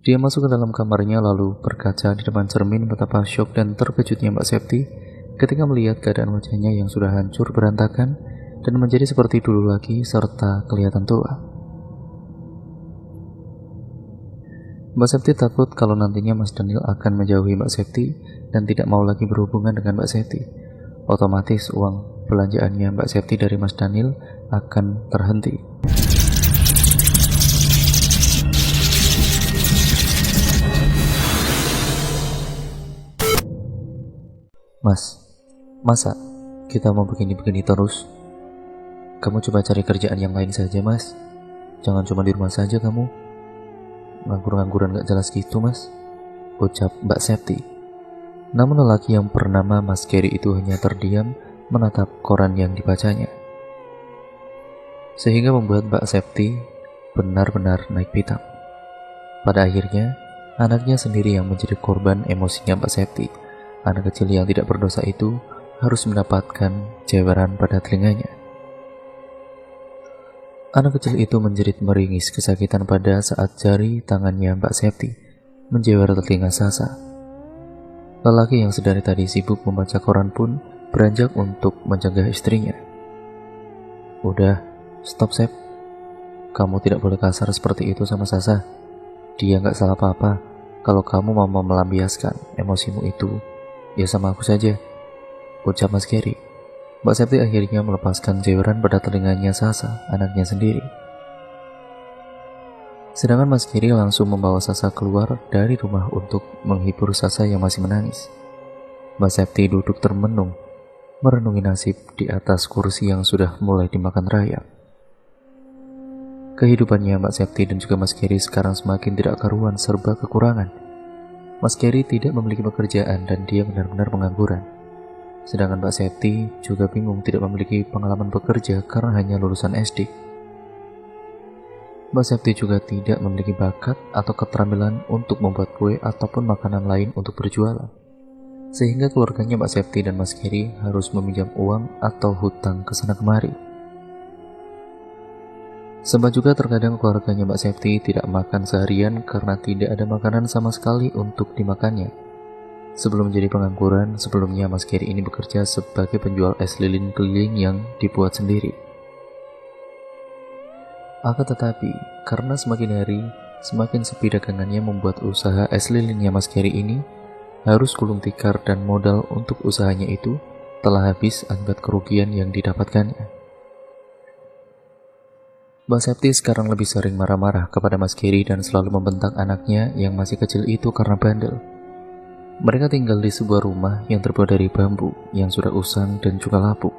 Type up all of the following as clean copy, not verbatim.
Dia masuk ke dalam kamarnya lalu berkaca di depan cermin betapa syok dan terkejutnya Mbak Septi ketika melihat keadaan wajahnya yang sudah hancur berantakan dan menjadi seperti dulu lagi serta kelihatan tua. Mbak Septi takut kalau nantinya Mas Daniel akan menjauhi Mbak Septi dan tidak mau lagi berhubungan dengan Mbak Septi. Otomatis uang belanjaannya Mbak Septi dari Mas Daniel akan terhenti. Mas, masa kita mau begini-begini terus? Kamu coba cari kerjaan yang lain saja, Mas. Jangan cuma di rumah saja kamu. Nganggur-ngangguran gak jelas gitu, Mas, ucap Mbak Septi. Namun lelaki yang bernama Mas Gary itu hanya terdiam menatap koran yang dibacanya, sehingga membuat Mbak Septi benar-benar naik pitam. Pada akhirnya, anaknya sendiri yang menjadi korban emosinya Mbak Septi. Anak kecil yang tidak berdosa itu harus mendapatkan jeweran pada telinganya. Anak kecil itu menjerit meringis kesakitan pada saat jari tangannya Mbak Septi menjewer telinga Sasa. Lelaki yang sedari tadi sibuk membaca koran pun beranjak untuk mencegah istrinya. Udah, stop Sep. Kamu tidak boleh kasar seperti itu sama Sasa. Dia gak salah apa-apa. Kalau kamu mau melampiaskan emosimu itu, ya sama aku saja, ucap Mas Gary. Mbak Septi akhirnya melepaskan jeweran pada telinganya Sasa, anaknya sendiri. Sedangkan Mas Gary langsung membawa Sasa keluar dari rumah untuk menghibur Sasa yang masih menangis. Mbak Septi duduk termenung, merenungi nasib di atas kursi yang sudah mulai dimakan rayap. Kehidupannya Mbak Septi dan juga Mas Gary sekarang semakin tidak karuan serba kekurangan. Mas Gary tidak memiliki pekerjaan dan dia benar-benar pengangguran. Sedangkan Mbak Septi juga bingung tidak memiliki pengalaman bekerja karena hanya lulusan SD. Mbak Septi juga tidak memiliki bakat atau keterampilan untuk membuat kue ataupun makanan lain untuk berjualan. Sehingga keluarganya Mbak Septi dan Mas Gary harus meminjam uang atau hutang ke sana kemari. Sempat juga terkadang keluarganya Mbak Septi tidak makan seharian karena tidak ada makanan sama sekali untuk dimakannya. Sebelum menjadi pengangguran, sebelumnya Mas Gary ini bekerja sebagai penjual es lilin keliling yang dibuat sendiri. Akan tetapi, karena semakin hari, semakin sepi dagangannya membuat usaha es lilinnya Mas Gary ini harus gulung tikar dan modal untuk usahanya itu telah habis akibat kerugian yang didapatkannya. Mbak Septi sekarang lebih sering marah-marah kepada Mas Gary dan selalu membentak anaknya yang masih kecil itu karena bandel. Mereka tinggal di sebuah rumah yang terbuat dari bambu yang sudah usang dan juga lapuk.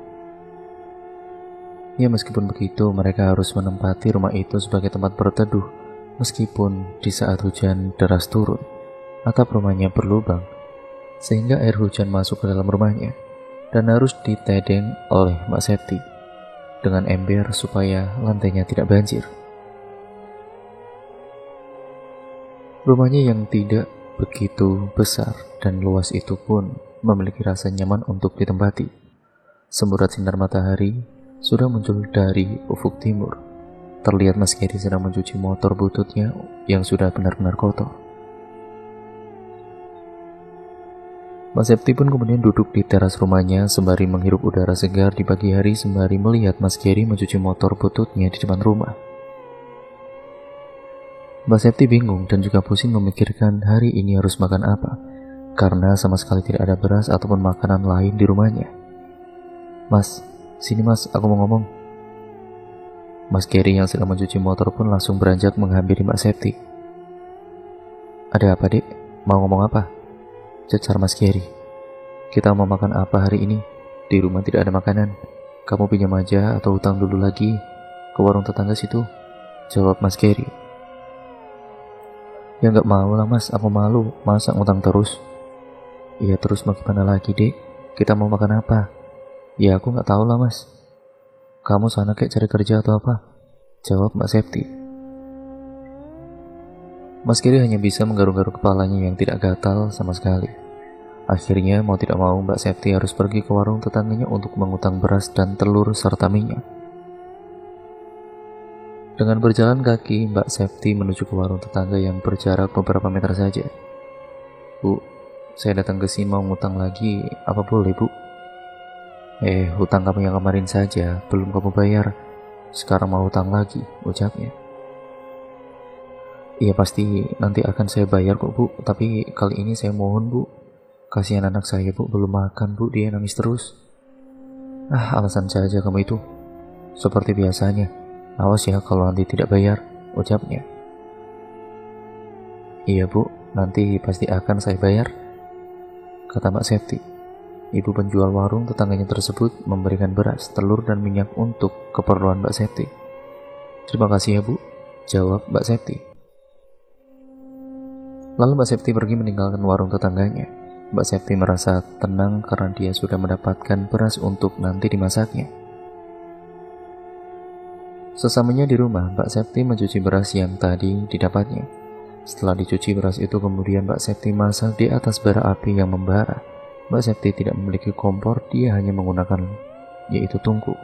Ya meskipun begitu, mereka harus menempati rumah itu sebagai tempat berteduh meskipun di saat hujan deras turun. Atap rumahnya berlubang sehingga air hujan masuk ke dalam rumahnya dan harus ditedeng oleh Mbak Septi dengan ember supaya lantainya tidak banjir. Rumahnya yang tidak begitu besar dan luas itu pun memiliki rasa nyaman untuk ditempati. Semburat sinar matahari sudah muncul dari ufuk timur. Terlihat Mas Gary sedang mencuci motor bututnya yang sudah benar-benar kotor. Mas Septi pun kemudian duduk di teras rumahnya sembari menghirup udara segar di pagi hari sembari melihat Mas Gary mencuci motor bututnya di depan rumah. Mbak Septi bingung dan juga pusing memikirkan hari ini harus makan apa, karena sama sekali tidak ada beras ataupun makanan lain di rumahnya. Mas, sini mas, aku mau ngomong. Mas Gary yang sedang mencuci motor pun langsung beranjak menghampiri Mbak Septi. Ada apa dek? Mau ngomong apa? Cecar Mas Gary. Kita mau makan apa hari ini? Di rumah tidak ada makanan. Kamu pinjam aja atau hutang dulu lagi ke warung tetangga situ, jawab Mas Gary. Ya nggak mau lah mas, aku malu, masa ngutang terus? Iya terus mau gimana lagi dek? Kita mau makan apa? Ya aku nggak tahu lah mas. Kamu sana kayak cari kerja atau apa? Jawab Mbak Septi. Mas Gary hanya bisa menggaruk-garuk kepalanya yang tidak gatal sama sekali. Akhirnya mau tidak mau Mbak Septi harus pergi ke warung tetangganya untuk mengutang beras dan telur serta minyak. Dengan berjalan kaki, Mbak Septi menuju ke warung tetangga yang berjarak beberapa meter saja. Bu, saya datang ke sini mau ngutang lagi, apa boleh bu? Hutang kamu yang kemarin saja, belum kamu bayar. Sekarang mau hutang lagi, ucapnya. Iya pasti nanti akan saya bayar kok bu, tapi kali ini saya mohon bu. Kasihan anak saya bu, belum makan bu, dia nangis terus. Alasan saja kamu itu. Seperti biasanya, awas ya kalau nanti tidak bayar, ucapnya. Iya bu, nanti pasti akan saya bayar, kata Mbak Septi. Ibu penjual warung tetangganya tersebut memberikan beras, telur, dan minyak untuk keperluan Mbak Septi. Terima kasih ya bu, jawab Mbak Septi. Lalu Mbak Septi pergi meninggalkan warung tetangganya. Mbak Septi merasa tenang karena dia sudah mendapatkan beras untuk nanti dimasaknya. Sesamanya di rumah, Mbak Septi mencuci beras yang tadi didapatnya. Setelah dicuci beras itu kemudian Mbak Septi masak di atas bara api yang membara. Mbak Septi tidak memiliki kompor, dia hanya menggunakan yaitu tungku.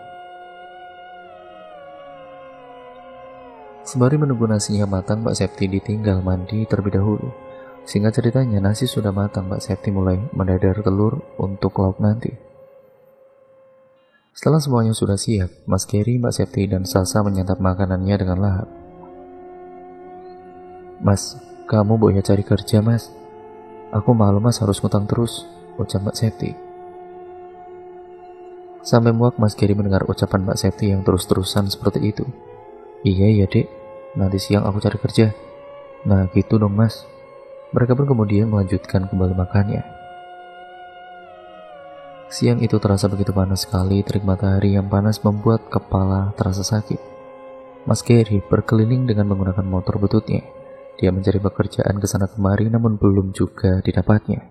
Sembari menunggu nasinya matang, Mbak Septi ditinggal mandi terlebih dahulu. Singkat ceritanya, nasi sudah matang, Mbak Septi mulai mendadar telur untuk lauk nanti. Setelah semuanya sudah siap, Mas Geri, Mbak Septi, dan Sasa menyantap makanannya dengan lahap. Mas, kamu boleh cari kerja mas. Aku malu mas harus ngutang terus, ucap Mbak Septi. Sampai muak Mas Geri mendengar ucapan Mbak Septi yang terus-terusan seperti itu. Iya dek, nanti siang aku cari kerja. Nah gitu dong mas. Mereka pun kemudian melanjutkan kembali makannya. Siang itu terasa begitu panas sekali, terik matahari yang panas membuat kepala terasa sakit. Mas Geri berkeliling dengan menggunakan motor bututnya. Dia mencari pekerjaan ke sana kemari namun belum juga didapatnya.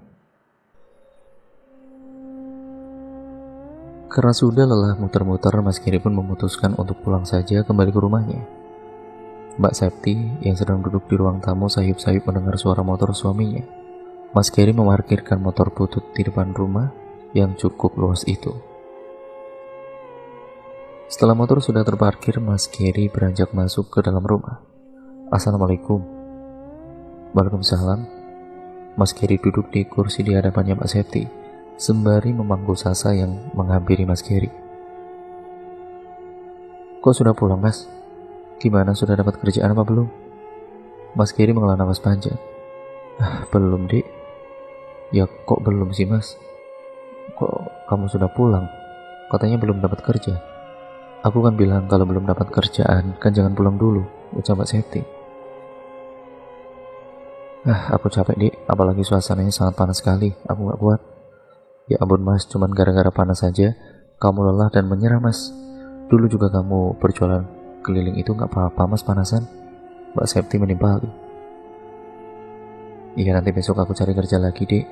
Karena sudah lelah muter-muter, Mas Geri pun memutuskan untuk pulang saja kembali ke rumahnya. Mbak Septi yang sedang duduk di ruang tamu sayup-sayup mendengar suara motor suaminya. Mas Geri memarkirkan motor butut di depan rumah yang cukup luas itu. Setelah motor sudah terparkir, Mas Geri beranjak masuk ke dalam rumah. Assalamualaikum. Waalaikumsalam. Mas Geri duduk di kursi di hadapannya Mbak Septi, sembari memangku Sasa yang menghampiri Mas Geri. Kok sudah pulang mas? Gimana, sudah dapat kerjaan apa belum? Mas Geri menghela nafas panjang. Belum dek. Ya kok belum sih mas? Kok kamu sudah pulang? Katanya belum dapat kerja. Aku kan bilang kalau belum dapat kerjaan kan jangan pulang dulu, ucap Mbak Septi. Aku capek dek, apalagi suasananya sangat panas sekali, aku gak kuat. Ya ampun mas, cuman gara-gara panas saja kamu lelah dan menyerah mas. Dulu juga kamu berjualan keliling itu gak apa-apa mas panasan, Mbak Septi menimpali. Iya nanti besok aku cari kerja lagi dek.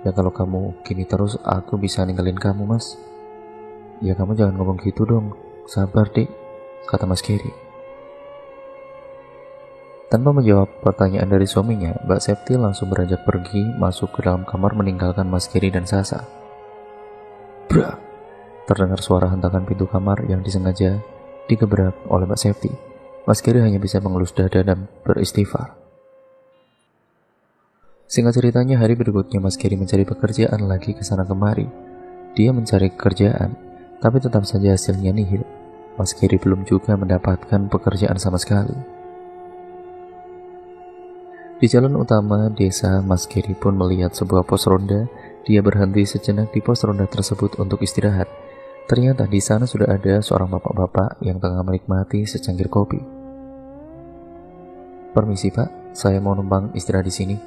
Ya kalau kamu gini terus aku bisa ninggalin kamu mas. Ya kamu jangan ngomong gitu dong, sabar dek, kata Mas Geri. Tanpa menjawab pertanyaan dari suaminya, Mbak Septi langsung beranjak pergi masuk ke dalam kamar meninggalkan Mas Geri dan Sasa. Bra! Terdengar suara hentakan pintu kamar yang disengaja digebrak oleh Mbak Septi. Mas Geri hanya bisa mengelus dada dan beristighfar. Singkat ceritanya, hari berikutnya Mas Geri mencari pekerjaan lagi ke sana kemari. Dia mencari pekerjaan, tapi tetap saja hasilnya nihil. Mas Geri belum juga mendapatkan pekerjaan sama sekali. Di jalan utama desa, Mas Geri pun melihat sebuah pos ronda. Dia berhenti sejenak di pos ronda tersebut untuk istirahat. Ternyata di sana sudah ada seorang bapak-bapak yang tengah menikmati secangkir kopi. Permisi pak, saya mau numpang istirahat di sini.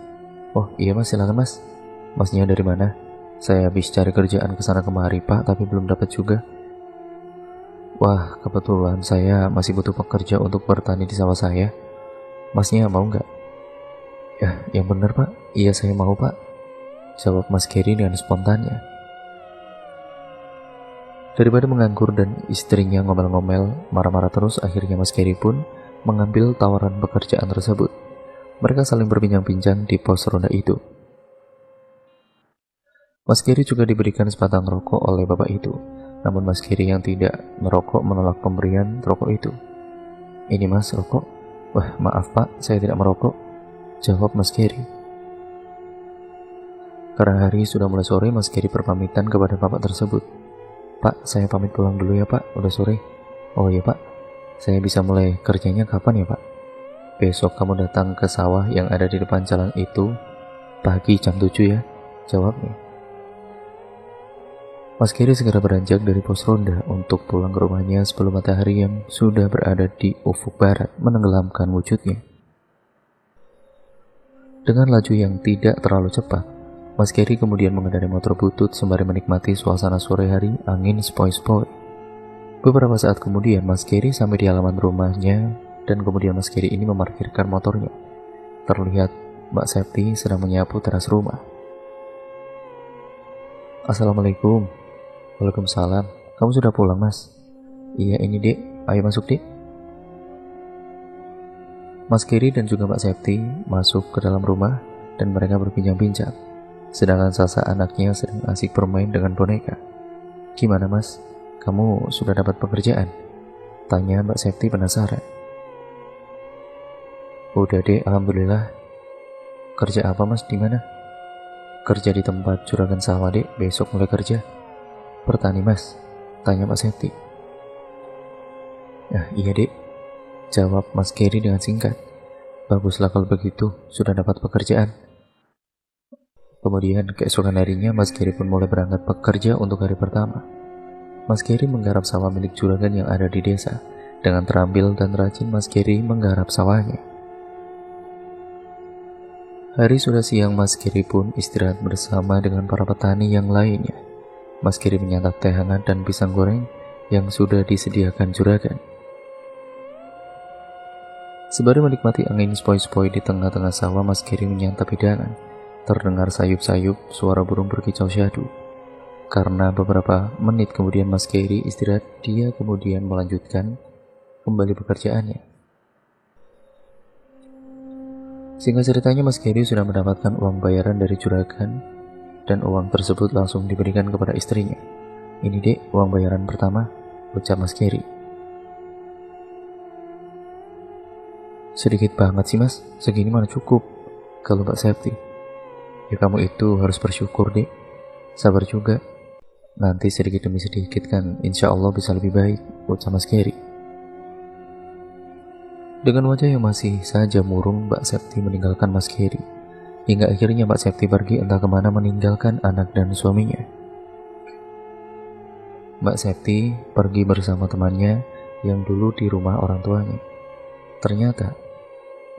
Oh iya mas, silakan mas. Masnya dari mana? Saya habis cari kerjaan ke sana kemari pak, tapi belum dapat juga. Wah, kebetulan saya masih butuh pekerja untuk bertani di sawah saya. Masnya mau nggak? Ya, yang benar pak. Iya saya mau pak, jawab Mas Geri dengan spontannya. Daripada menganggur dan istrinya ngomel-ngomel, marah-marah terus, akhirnya Mas Geri pun mengambil tawaran pekerjaan tersebut. Mereka saling berbincang-bincang di pos ronda itu. Mas Geri juga diberikan sebatang rokok oleh bapak itu. Namun Mas Geri yang tidak merokok menolak pemberian rokok itu. Ini Mas, rokok. Wah, maaf Pak, saya tidak merokok, jawab Mas Gary. Karena hari sudah mulai sore, Mas Gary berpamitan kepada bapak tersebut. Pak, saya pamit pulang dulu ya Pak, udah sore. Oh iya Pak, saya bisa mulai kerjanya kapan ya Pak? Besok kamu datang ke sawah yang ada di depan jalan itu pagi jam 7 ya, jawabnya. Mas Gary segera beranjak dari pos ronda untuk pulang ke rumahnya sebelum matahari yang sudah berada di ufuk barat menenggelamkan wujudnya. Dengan laju yang tidak terlalu cepat, Mas Gary kemudian mengendarai motor butut sembari menikmati suasana sore hari angin sepoi-sepoi. Beberapa saat kemudian Mas Gary sampai di halaman rumahnya dan kemudian Mas Gary ini memarkirkan motornya. Terlihat Mbak Septi sedang menyapu teras rumah. Assalamualaikum. Waalaikumsalam. Kamu sudah pulang Mas? Iya ini Dek, ayo masuk Dek. Mas Gary dan juga Mbak Septi masuk ke dalam rumah dan mereka berbincang-bincang. Sedangkan Sasa anaknya sedang asik bermain dengan boneka. Gimana Mas? Kamu sudah dapat pekerjaan? Tanya Mbak Septi penasaran. Udah Dek, alhamdulillah. Kerja apa Mas, di mana? Kerja di tempat juragan sawah Dek, besok mulai kerja. Petani Mas? Tanya Mbak Septi. Nah iya Dek, jawab Mas Gary dengan singkat. Baguslah kalau begitu, sudah dapat pekerjaan. Kemudian keesokan harinya Mas Gary pun mulai berangkat bekerja untuk hari pertama. Mas Gary menggarap sawah milik juragan yang ada di desa. Dengan terampil dan rajin Mas Gary menggarap sawahnya. Hari sudah siang, Mas Gary pun istirahat bersama dengan para petani yang lainnya. Mas Gary menyantap teh hangat dan pisang goreng yang sudah disediakan juragan. Sembari menikmati angin sepoi-sepoi di tengah-tengah sawah, Mas Gary menyantap hidangan. Terdengar sayup-sayup suara burung berkicau syahdu. Karena beberapa menit kemudian Mas Gary istirahat, dia kemudian melanjutkan kembali pekerjaannya. Singkat ceritanya, Mas Gary sudah mendapatkan uang bayaran dari juragan dan uang tersebut langsung diberikan kepada istrinya. Ini Dek, uang bayaran pertama, ucap Mas Gary. Sedikit banget sih Mas, segini mana cukup, kalau Mbak Septi. Ya kamu itu harus bersyukur Dek, sabar juga. Nanti sedikit demi sedikit kan insya Allah bisa lebih baik, ucap Mas Gary. Dengan wajah yang masih saja murung, Mbak Septi meninggalkan Mas Gary. Hingga akhirnya Mbak Septi pergi entah kemana meninggalkan anak dan suaminya. Mbak Septi pergi bersama temannya yang dulu di rumah orang tuanya. Ternyata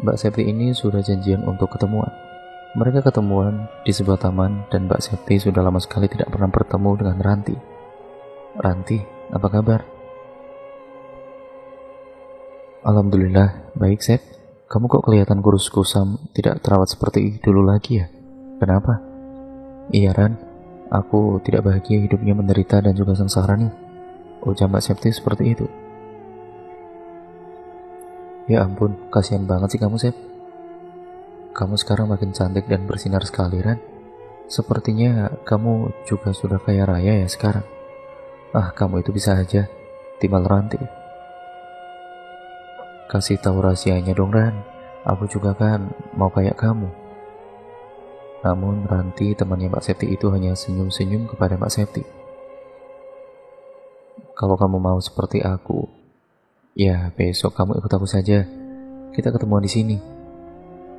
Mbak Septi ini sudah janjian untuk ketemuan. Mereka ketemuan di sebuah taman dan Mbak Septi sudah lama sekali tidak pernah bertemu dengan Ranti. Ranti, apa kabar? Alhamdulillah, baik Sep. Kamu kok kelihatan kurus kusam, tidak terawat seperti dulu lagi ya? Kenapa? Iya Ran, aku tidak bahagia hidupnya menderita dan juga sengsara nih. Ucap Mbak Septi seperti itu. Ya ampun, kasihan banget sih kamu Sep. Kamu sekarang makin cantik dan bersinar sekali Ran. Sepertinya kamu juga sudah kaya raya ya sekarang. Ah, kamu itu bisa aja, timbal Ranti. Kasih tahu rahasianya dong Ran, aku juga kan mau kayak kamu. Namun Ranti, temannya Mbak Septi itu hanya senyum-senyum kepada Mbak Septi. Kalau kamu mau seperti aku, ya besok kamu ikut aku saja. Kita ketemuan di sini.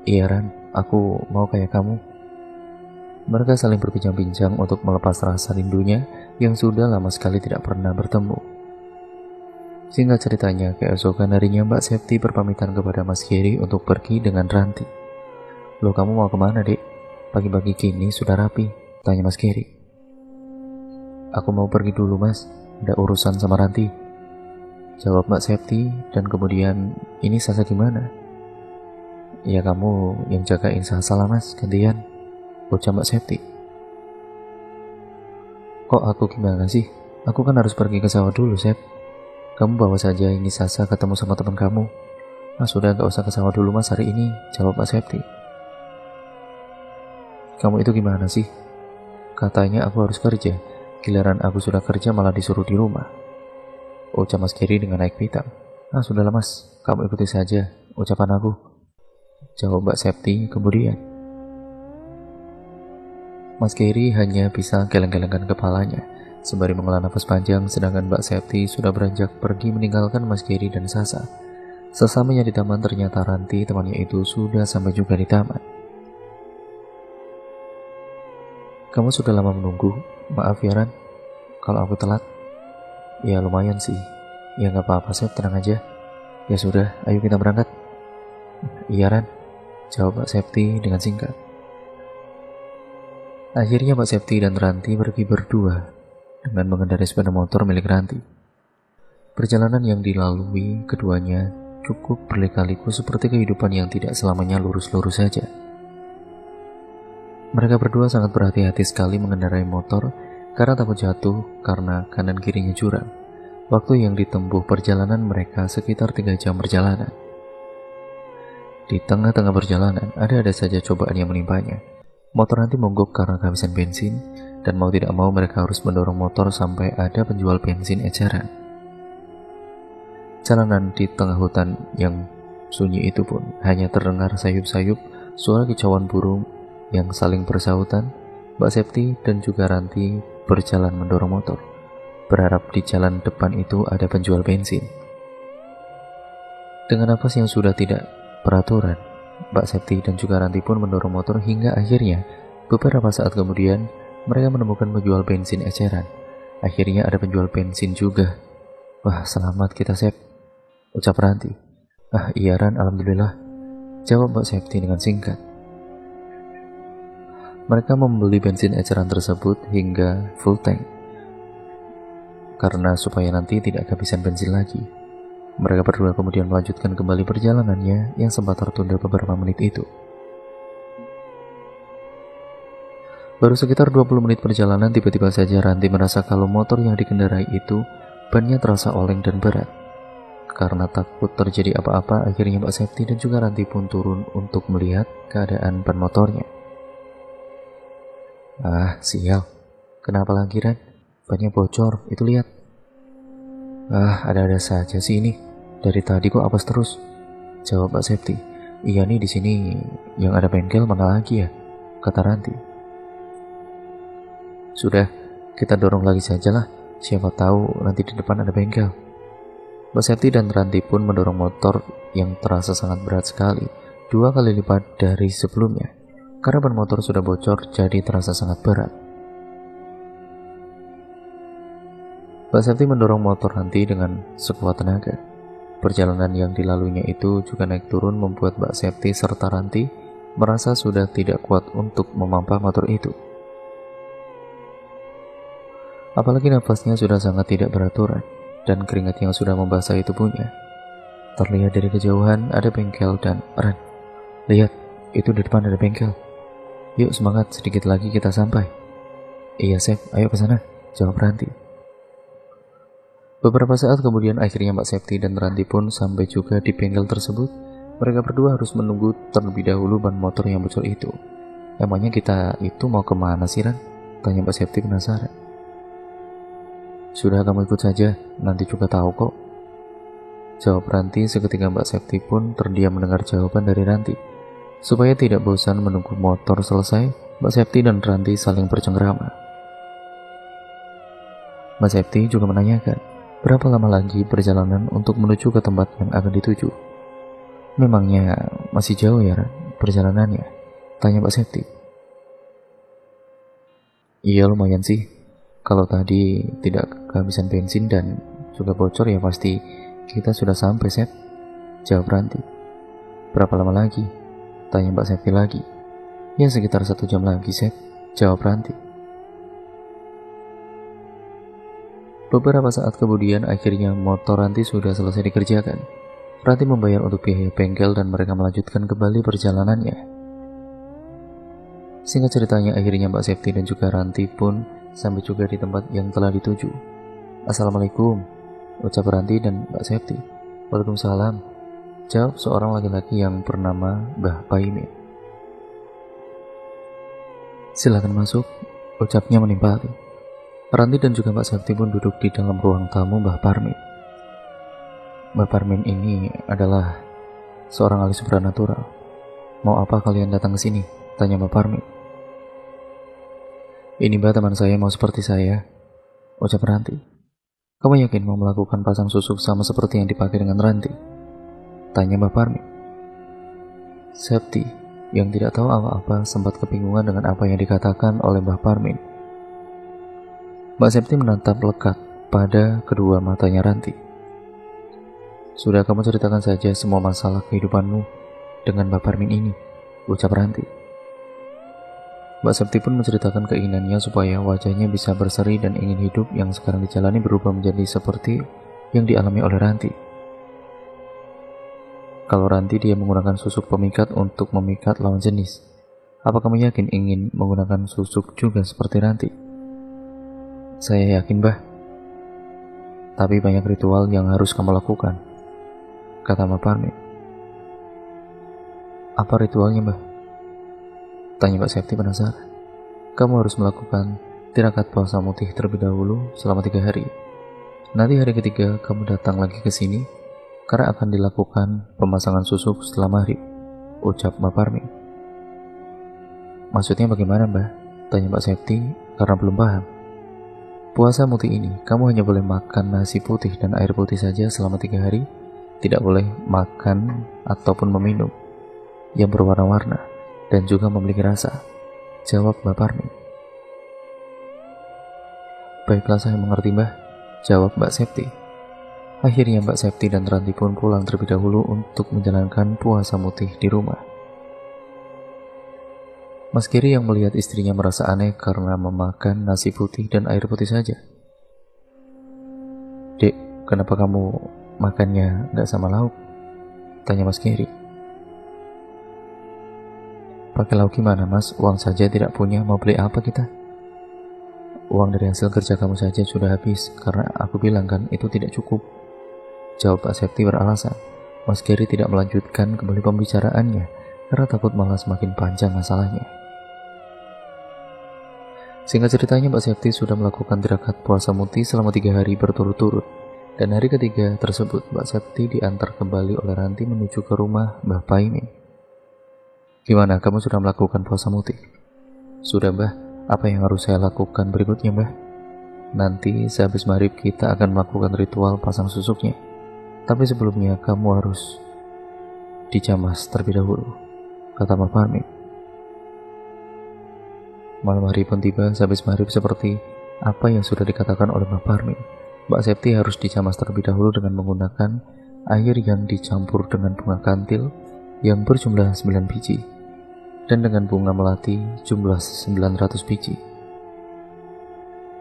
Iya Ran, aku mau kayak kamu. Mereka saling berbincang-bincang untuk melepas rasa rindunya yang sudah lama sekali tidak pernah bertemu. Singkat ceritanya, keesokan harinya Mbak Septi berpamitan kepada Mas Gary untuk pergi dengan Ranti. Loh kamu mau kemana Dek? Pagi-pagi gini sudah rapi, tanya Mas Gary. Aku mau pergi dulu Mas, ada urusan sama Ranti, jawab Mbak Septi. Dan kemudian, ini Sasa gimana? Ya kamu yang jagain Sasa lah Mas, gantian, ucap Mbak Septi. Kok aku gimana sih? Aku kan harus pergi ke sawah dulu Sep. Kamu bawa saja ini Sasa ketemu sama teman kamu. Ah sudah, gak usah ke sawah dulu Mas hari ini, jawab Mbak Septi. Kamu itu gimana sih? Katanya aku harus kerja, giliran aku sudah kerja malah disuruh di rumah, ucap Mas Gary dengan naik pitam. Sudahlah mas, kamu ikuti saja ucapan aku, jawab Mbak Septi kemudian. Mas Keri hanya bisa geleng-gelengkan kepalanya sembari menghela nafas panjang, sedangkan Mbak Septi sudah beranjak pergi meninggalkan Mas Keri dan Sasa. Sesamanya di taman ternyata Ranti temannya itu sudah sampai juga di taman. Kamu sudah lama menunggu, maaf ya Ran, kalau aku telat. Ya lumayan sih, ya gak apa-apa Sep, tenang aja. Ya sudah, ayo kita berangkat. Iya Ran, jawab Mbak Septi dengan singkat. Akhirnya Mbak Septi dan Ranti pergi berdua dengan mengendarai sepeda motor milik Ranti. Perjalanan yang dilalui keduanya cukup berliku-liku seperti kehidupan yang tidak selamanya lurus-lurus saja. Mereka berdua sangat berhati-hati sekali mengendarai motor karena takut jatuh karena kanan kirinya jurang. Waktu yang ditempuh perjalanan mereka sekitar 3 jam perjalanan. Di tengah-tengah perjalanan ada saja cobaan yang menimpanya. Motor Ranti mogok karena kehabisan bensin, dan mau tidak mau mereka harus mendorong motor sampai ada penjual bensin eceran. Jalanan di tengah hutan yang sunyi itu pun hanya terdengar sayup-sayup suara kicauan burung yang saling bersahutan. Mbak Septi dan juga Ranti berjalan mendorong motor, berharap di jalan depan itu ada penjual bensin. Dengan nafas yang sudah tidak peraturan, Mbak Septi dan juga Ranti pun mendorong motor hingga akhirnya beberapa saat kemudian mereka menemukan penjual bensin eceran. Akhirnya ada penjual bensin juga. Wah, selamat kita Sep, ucap Ranti. Iya Ran, alhamdulillah, jawab Mbak Septi dengan singkat. Mereka membeli bensin eceran tersebut hingga full tank, karena supaya nanti tidak kehabisan bensin lagi. Mereka berdua kemudian melanjutkan kembali perjalanannya yang sempat tertunda beberapa menit itu. Baru sekitar 20 menit perjalanan, tiba-tiba saja Ranti merasa kalau motor yang dikendarai itu bannya terasa oleng dan berat. Karena takut terjadi apa-apa, akhirnya Mbak Septi dan juga Ranti pun turun untuk melihat keadaan ban motornya. Sial, kenapa lagi Ran? Bannya bocor, itu lihat. Ada-ada saja sih ini. Dari tadi kok apes terus, jawab Mbak Septi. Iya nih, di sini yang ada bengkel mana lagi ya, kata Ranti. Sudah, kita dorong lagi saja lah, siapa tahu nanti di depan ada bengkel. Mbak Septi dan Ranti pun mendorong motor yang terasa sangat berat sekali, 2 kali lipat dari sebelumnya. Karena ban motor sudah bocor, jadi terasa sangat berat. Mbak Septi mendorong motor Ranti dengan sekuat tenaga. Perjalanan yang dilaluinya itu juga naik turun membuat Mbak Septi serta Ranti merasa sudah tidak kuat untuk memampah motor itu. Apalagi nafasnya sudah sangat tidak beraturan, dan keringat yang sudah membasahi tubuhnya. Terlihat dari kejauhan ada bengkel dan Ran, lihat, itu di depan ada bengkel. Yuk semangat, sedikit lagi kita sampai. Iya Sep, ayo ke sana, jawab Ranti. Beberapa saat kemudian akhirnya Mbak Septi dan Ranti pun sampai juga di bengkel tersebut. Mereka berdua harus menunggu terlebih dahulu ban motor yang bocor itu. Emangnya kita itu mau kemana sih Ran? Tanya Mbak Septi penasaran. Sudah, kamu ikut saja, nanti juga tahu kok, jawab Ranti. Seketika Mbak Septi pun terdiam mendengar jawaban dari Ranti. Supaya tidak bosan menunggu motor selesai, Mbak Septi dan Ranti saling bercengkrama. Mbak Septi juga menanyakan, berapa lama lagi perjalanan untuk menuju ke tempat yang akan dituju. Memangnya masih jauh ya Ran, perjalanannya? Tanya Mbak Septi. Iya lumayan sih. Kalau tadi tidak kehabisan bensin dan juga bocor ya pasti kita sudah sampai Sep, jawab Ranti. Berapa lama lagi? Tanya Mbak Septi lagi. Ya sekitar 1 jam lagi Sep, jawab Ranti. Beberapa saat kemudian akhirnya motor Ranti sudah selesai dikerjakan. Ranti membayar untuk biaya bengkel dan mereka melanjutkan kembali perjalanannya. Singkat ceritanya akhirnya Mbak Septi dan juga Ranti pun sampai juga di tempat yang telah dituju. Assalamualaikum, ucap Ranti dan Mbak Septi. Waalaikumsalam, jawab seorang laki-laki yang bernama Mbah Paimin. Silakan masuk, ucapnya menimpali. Ranti dan juga Mbak Septi pun duduk di dalam ruang tamu Mbah Parmin. Mbak Parmin ini adalah seorang ahli supranatural. Mau apa kalian datang ke sini? Tanya Mbak Parmin. Ini Mbak, teman saya mau seperti saya, ucap Ranti. Kamu yakin mau melakukan pasang susuk sama seperti yang dipakai dengan Ranti? Tanya Mbak Parmin. Septi, yang tidak tahu apa-apa, sempat kebingungan dengan apa yang dikatakan oleh Mbak Parmin. Mbak Septi menatap lekat pada kedua matanya Ranti. Sudah, kamu ceritakan saja semua masalah kehidupanmu dengan Mbak Parmin ini, ucap Ranti. Mbak Septi pun menceritakan keinginannya supaya wajahnya bisa berseri dan ingin hidup yang sekarang dijalani berubah menjadi seperti yang dialami oleh Ranti. Kalau Ranti dia menggunakan susuk pemikat untuk memikat lawan jenis, apa kamu yakin ingin menggunakan susuk juga seperti Ranti? Saya yakin, Mbah. Tapi banyak ritual yang harus kamu lakukan, kata Mbak Parmin. Apa ritualnya, Mbah? Tanya Mbak Septi penasaran. Kamu harus melakukan tirakat puasa mutih terlebih dahulu selama 3 hari. Nanti hari ketiga kamu datang lagi ke sini karena akan dilakukan pemasangan susuk setelah maghrib, ucap Mbak Parmin. Maksudnya bagaimana, Mbah? Tanya Mbak Septi karena belum paham. Puasa mutih ini, kamu hanya boleh makan nasi putih dan air putih saja selama 3 hari, tidak boleh makan ataupun meminum yang berwarna-warna dan juga memiliki rasa, jawab Mbak Parmin. Baiklah, saya mengerti, Mbah, jawab Mbak Septi. Akhirnya Mbak Septi dan Ranti pun pulang terlebih dahulu untuk menjalankan puasa mutih di rumah. Mas Kiri yang melihat istrinya merasa aneh karena memakan nasi putih dan air putih saja. Dek, kenapa kamu makannya gak sama lauk? Tanya Mas Kiri. Pakai lauk gimana, Mas? Uang saja tidak punya, mau beli apa kita? Uang dari hasil kerja kamu saja sudah habis, karena aku bilang kan itu tidak cukup, jawab Pak Septi beralasan. Mas Kiri tidak melanjutkan kembali pembicaraannya karena takut malah semakin panjang masalahnya. Singkat ceritanya, Mbak Septi sudah melakukan tirakat puasa mutih selama 3 hari berturut-turut, dan hari ketiga tersebut Mbak Septi diantar kembali oleh Ranti menuju ke rumah Mbah Paimin. Gimana, kamu sudah melakukan puasa mutih? Sudah, Mbah. Apa yang harus saya lakukan berikutnya, Mbah? Nanti sehabis maghrib kita akan melakukan ritual pasang susuknya. Tapi sebelumnya kamu harus dicamas terlebih dahulu, kata Mbak Parmin. Malam hari pun tiba. Sehabis maghrib seperti apa yang sudah dikatakan oleh Mbak Parmin, Mbak Septi harus dicamas terlebih dahulu dengan menggunakan air yang dicampur dengan bunga kantil yang berjumlah 9 biji dan dengan bunga melati jumlah 900 biji.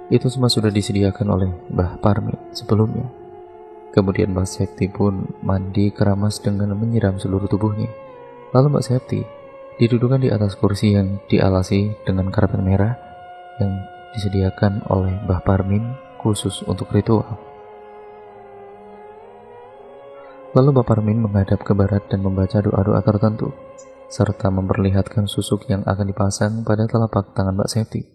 Itu semua sudah disediakan oleh Mbah Parmin sebelumnya. Kemudian Mbak Septi pun mandi keramas dengan menyiram seluruh tubuhnya. Lalu Mbak Septi didudukan di atas kursi yang dialasi dengan karpet merah yang disediakan oleh Mbah Parmin khusus untuk ritual. Lalu Mbah Parmin menghadap ke barat dan membaca doa-doa tertentu, serta memperlihatkan susuk yang akan dipasang pada telapak tangan Mbak Septi.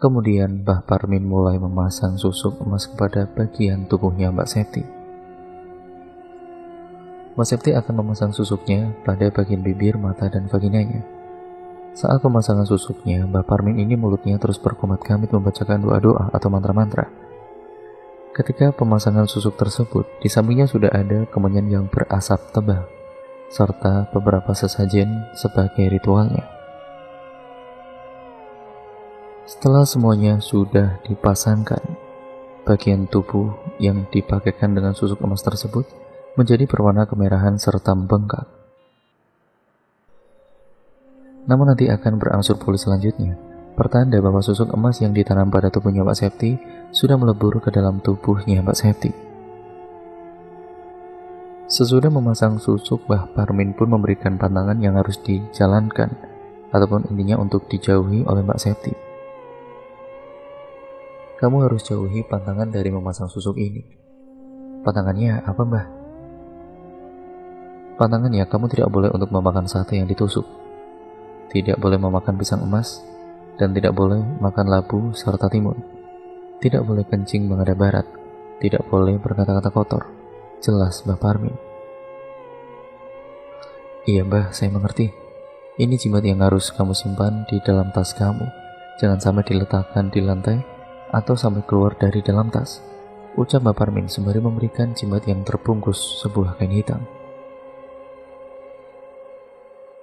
Kemudian Mbah Parmin mulai memasang susuk emas kepada bagian tubuhnya Mbak Septi. Mbak Septi akan memasang susuknya pada bagian bibir, mata, dan vaginanya. Saat pemasangan susuknya, Mbah Parmin ini mulutnya terus berkomat-kamit membacakan doa-doa atau mantra-mantra. Ketika pemasangan susuk tersebut, di sampingnya sudah ada kemenyan yang berasap tebal, serta beberapa sesajen sebagai ritualnya. Setelah semuanya sudah dipasangkan, bagian tubuh yang dipakaikan dengan susuk emas tersebut menjadi berwarna kemerahan serta membengkak. Namun nanti akan berangsur pulih selanjutnya, pertanda bahwa susuk emas yang ditanam pada tubuhnya Mbak Septi sudah melebur ke dalam tubuhnya Mbak Septi. Sesudah memasang susuk, Mbah Parmin pun memberikan pantangan yang harus dijalankan, ataupun intinya untuk dijauhi oleh Mbak Septi. Kamu harus jauhi pantangan dari memasang susuk ini. Pantangannya apa, Mbah? Pantangannya kamu tidak boleh untuk memakan sate yang ditusuk, tidak boleh memakan pisang emas, dan tidak boleh makan labu serta timun. Tidak boleh kencing menghadap barat, tidak boleh berkata-kata kotor, Jelas Mbak Parmin. Iya Mbah, saya mengerti. Ini jimat yang harus kamu simpan di dalam tas kamu. Jangan sampai diletakkan di lantai atau sampai keluar dari dalam tas, ucap Mbak Parmin sembari memberikan jimat yang terbungkus sebuah kain hitam.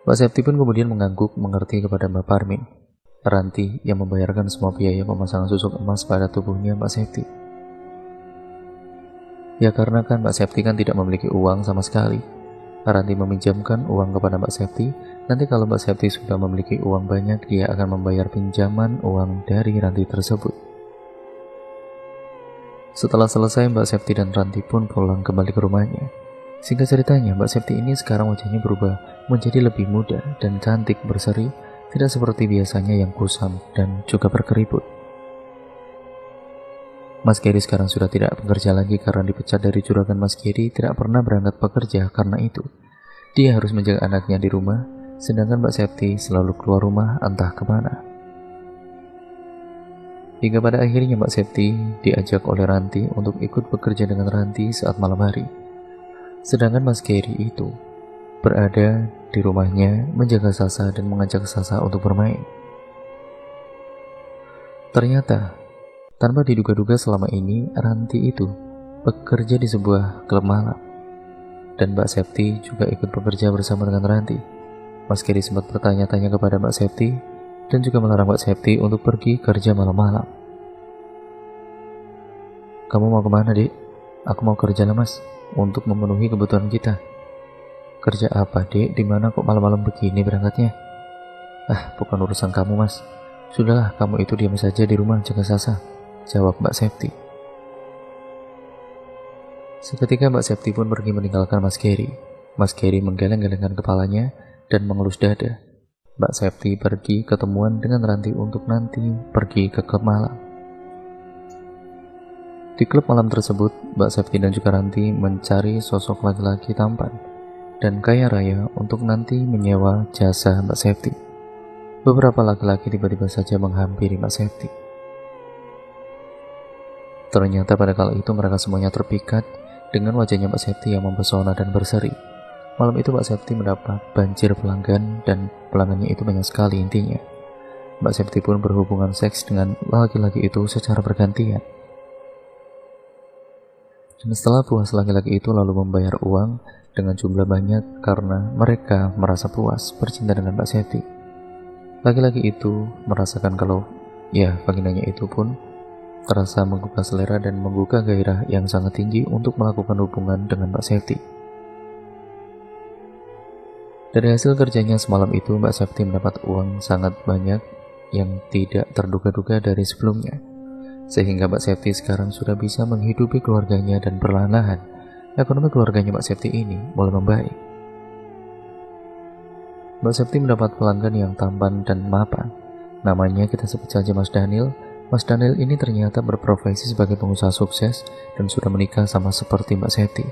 Mbak Septi pun kemudian mengangguk mengerti kepada Mbak Parmin. Ranti yang membayarkan semua biaya pemasangan susuk emas pada tubuhnya Mbak Septi. Ya karena kan Mbak Septi kan tidak memiliki uang sama sekali. Ranti meminjamkan uang kepada Mbak Septi. Nanti kalau Mbak Septi sudah memiliki uang banyak, dia akan membayar pinjaman uang dari Ranti tersebut. Setelah selesai, Mbak Septi dan Ranti pun pulang kembali ke rumahnya. Singkat ceritanya, Mbak Septi ini sekarang wajahnya berubah menjadi lebih muda dan cantik berseri, tidak seperti biasanya yang kusam dan juga berkeriput. Mas Geri sekarang sudah tidak bekerja lagi karena dipecat dari juragan. Mas Geri tidak pernah berangkat bekerja karena itu. Dia harus menjaga anaknya di rumah, sedangkan Mbak Septi selalu keluar rumah entah kemana. Hingga pada akhirnya Mbak Septi diajak oleh Ranti untuk ikut bekerja dengan Ranti saat malam hari. Sedangkan Mas Geri itu berada di rumahnya menjaga Sasa dan mengajak Sasa untuk bermain. Ternyata, tanpa diduga-duga selama ini Ranti itu bekerja di sebuah klub malam. Dan Mbak Septi juga ikut bekerja bersama dengan Ranti. Mas Geri sempat bertanya-tanya kepada Mbak Septi dan juga melarang Mbak Septi untuk pergi kerja malam-malam. Kamu mau kemana, Dek? Aku mau kerja lah, Mas, untuk memenuhi kebutuhan kita. Kerja apa, Dek? Dimana kok malam-malam begini berangkatnya? Bukan urusan kamu, Mas. Sudahlah, kamu itu diam saja di rumah jaga Sasa, jawab Mbak Septi. Seketika Mbak Septi pun pergi meninggalkan Mas Geri. Mas Geri menggeleng-gelengkan kepalanya dan mengelus dada. Mbak Septi pergi ketemuan dengan Ranti untuk nanti pergi ke klub malam. Di klub malam tersebut, Mbak Septi dan juga Ranti mencari sosok laki-laki tampan dan kaya raya untuk nanti menyewa jasa Mbak Septi. Beberapa laki-laki tiba-tiba saja menghampiri Mbak Septi. Ternyata pada kala itu mereka semuanya terpikat dengan wajahnya Mbak Septi yang mempesona dan berseri. Malam itu Mbak Septi mendapat banjir pelanggan dan pelanggannya itu banyak sekali intinya. Mbak Septi pun berhubungan seks dengan laki-laki itu secara bergantian. Dan setelah puas, laki-laki itu lalu membayar uang dengan jumlah banyak karena mereka merasa puas bercinta dengan Mbak Septi. Laki-laki itu merasakan kalau vaginanya itu pun terasa menggugah selera dan membuka gairah yang sangat tinggi untuk melakukan hubungan dengan Mbak Septi. Dari hasil kerjanya semalam itu, Mbak Septi mendapat uang sangat banyak yang tidak terduga-duga dari sebelumnya. Sehingga Mbak Septi sekarang sudah bisa menghidupi keluarganya dan perlahan-lahan ekonomi keluarganya Mbak Septi ini mulai membaik. Mbak Septi mendapat pelanggan yang tampan dan mapan. Namanya kita sebut saja Mas Daniel. Mas Daniel ini ternyata berprofesi sebagai pengusaha sukses dan sudah menikah sama seperti Mbak Septi.